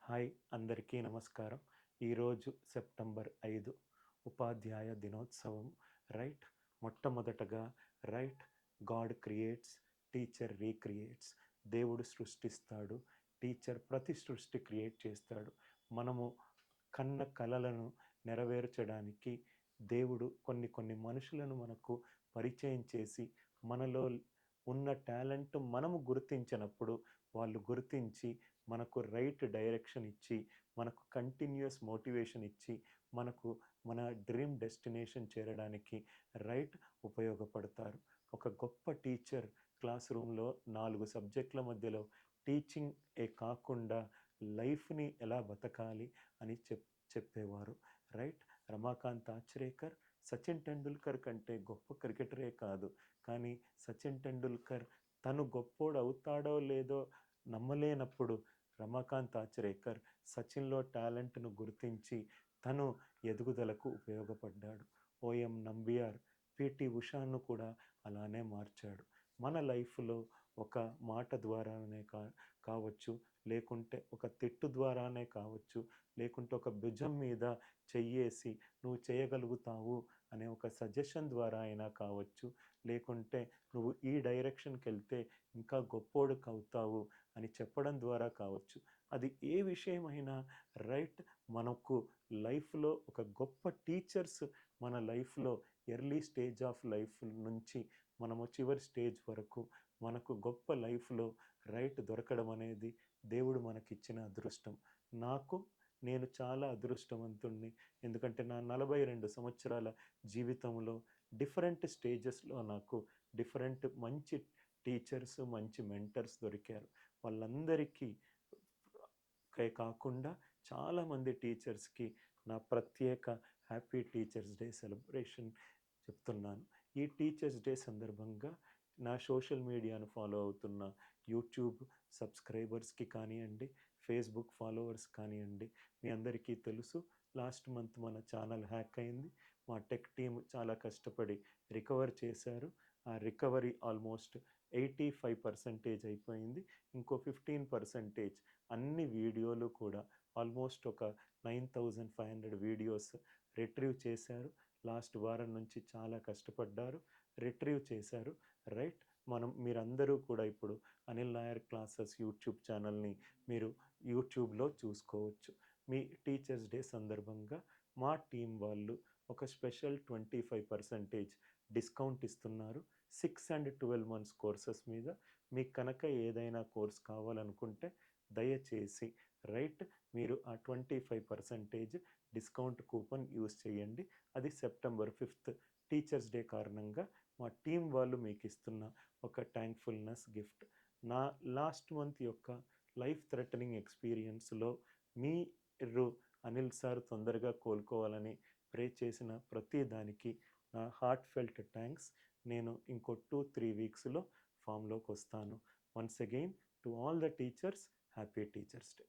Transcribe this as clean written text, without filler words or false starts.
Hi అందరికీ నమస్కారం. ఈరోజు సెప్టెంబర్ 5 ఉపాధ్యాయ దినోత్సవం. రైట్, మొట్టమొదటగా రైట్, గాడ్ క్రియేట్స్, టీచర్ రీక్రియేట్స్. దేవుడు సృష్టిస్తాడు, టీచర్ ప్రతి సృష్టి క్రియేట్ చేస్తాడు. మనము కన్న కలలను నెరవేర్చడానికి దేవుడు కొన్ని కొన్ని మనుషులను మనకు పరిచయం చేసి, మనలో ఉన్న టాలెంట్ మనము గుర్తించినప్పుడు వాళ్ళు గుర్తించి మనకు రైట్ డైరెక్షన్ ఇచ్చి, మనకు కంటిన్యూయస్ మోటివేషన్ ఇచ్చి, మనకు మన డ్రీమ్ డెస్టినేషన్ చేరడానికి రైట్ ఉపయోగపడతారు. ఒక గొప్ప టీచర్ క్లాస్ రూమ్‌లో 4 సబ్జెక్ట్‌ల మధ్యలో టీచింగ్ కాకుండా లైఫ్‌ని ఎలా బతకాలి అని చెప్పేవారు. రైట్, రమాకాంత్ ఆచ్రేకర్ సచిన్ టెండూల్కర్ కంటే గొప్ప క్రికెటరే కాదు. కానీ సచిన్ టెండూల్కర్ తను గొప్పోడవుతాడో లేదో నమ్మలేనప్పుడు రమాకాంత్ ఆచ్రేకర్ సచిన్‌లో టాలెంట్‌ను గుర్తించి తను ఎదుగుదలకు ఉపయోగపడ్డాడు. ఓఎం నంబియార్ పీటీ ఉషాను కూడా అలానే మార్చాడు. మన లైఫ్‌లో ఒక మాట ద్వారానే కావచ్చు, లేకుంటే ఒక తిట్టు ద్వారానే కావచ్చు, లేకుంటే ఒక భుజం మీద చెయ్యేసి నువ్వు చేయగలుగుతావు అనే ఒక సజెషన్ ద్వారా అయినా కావచ్చు, లేకుంటే నువ్వు ఈ డైరెక్షన్‌కెళ్తే ఇంకా గొప్పోడికవుతావు అని చెప్పడం ద్వారా కావచ్చు. అది ఏ విషయమైనా రైట్, మనకు లైఫ్‌లో ఒక గొప్ప టీచర్స్ మన లైఫ్‌లో ఎర్లీ స్టేజ్ ఆఫ్ లైఫ్ నుంచి మనము చివరి స్టేజ్ వరకు మనకు గొప్ప లైఫ్‌లో రైట్ దొరకడం అనేది దేవుడు మనకిచ్చిన అదృష్టం. నేను చాలా అదృష్టవంతుడిని. ఎందుకంటే నా 42 సంవత్సరాల జీవితంలో డిఫరెంట్ స్టేజెస్‌లో నాకు డిఫరెంట్ మంచి టీచర్స్, మంచి మెంటర్స్ దొరికారు. వాళ్ళందరికీ కాకుండా చాలామంది టీచర్స్‌కి నా ప్రత్యేక హ్యాపీ టీచర్స్ డే సెలబ్రేషన్ చెప్తున్నాను. ఈ టీచర్స్ డే సందర్భంగా నా సోషల్ మీడియాను ఫాలో అవుతున్న యూట్యూబ్ సబ్స్క్రైబర్స్‌కి కానియండి, ఫేస్‌బుక్ ఫాలోవర్స్ కానియండి, మీ అందరికీ తెలుసు లాస్ట్ మంత్ మన ఛానల్ హ్యాక్ అయింది. మా టెక్ టీమ్ చాలా కష్టపడి రికవర్ చేశారు. ఆ రికవరీ ఆల్మోస్ట్ 85% అయిపోయింది. ఇంకో 15% అన్ని వీడియోలు కూడా ఆల్మోస్ట్ ఒక 9500 వీడియోస్ రిట్రీవ్ చేశారు. లాస్ట్ వారం నుంచి చాలా కష్టపడ్డారు, రిట్రీవ్ చేశారు. రైట్, మీరందరూ కూడా ఇప్పుడు అనిల్ నాయర్ క్లాసెస్ యూట్యూబ్ ఛానల్‌ని మీరు యూట్యూబ్‌లో చూసుకోవచ్చు. మీ టీచర్స్ డే సందర్భంగా మా టీం వాళ్ళు ఒక స్పెషల్ 25% డిస్కౌంట్ ఇస్తున్నారు. 6 అండ్ 12 మంత్స్ కోర్సెస్ మీద. మీకు కనుక ఏదైనా కోర్స్ కావాలనుకుంటే దయచేసి రైట్, మీరు ఆ 25% డిస్కౌంట్ కూపన్ యూజ్ చేయండి. అది సెప్టెంబర్ 5 టీచర్స్ డే కారణంగా మా టీం వాళ్ళు మీకు ఇస్తున్న ఒక థ్యాంక్ఫుల్‌నెస్ గిఫ్ట్. నా లాస్ట్ మంత్ యొక్క లైఫ్ థ్రెటనింగ్ ఎక్స్‌పీరియన్స్‌లో మీరు అనిల్ సార్ తొందరగా కోలుకోవాలని ప్రే చేసిన ప్రతి దానికి నా హార్ట్ ఫెల్ట్ థ్యాంక్స్. నేను ఇంకో 2, 3 వీక్స్‌లో ఫామ్‌లోకొస్తాను. Once again to all the teachers, happy teachers day.